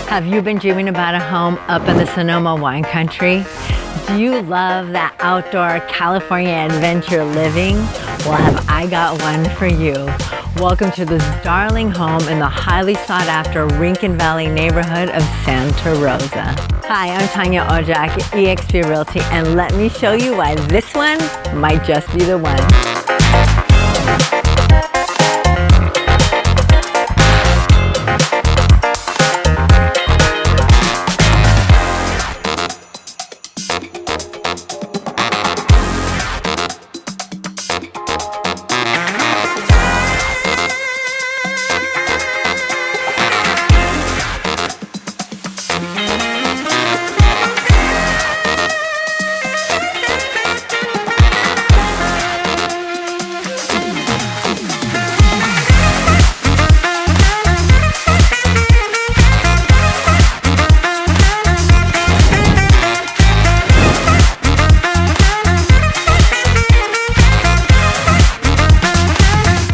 Have you been dreaming about a home up in the Sonoma Wine Country? Do you love that outdoor California adventure living? Well, have I got one for you. Welcome to this darling home in the highly sought after Rincon Valley neighborhood of Santa Rosa. Hi, I'm Tanja Odzak, eXp Realty, and let me show you why this one might just be the one.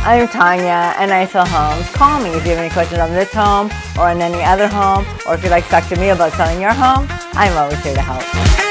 I'm Tanja, and I sell homes. Call me if you have any questions on this home or on any other home, or if you'd like to talk to me about selling your home. I'm always here to help.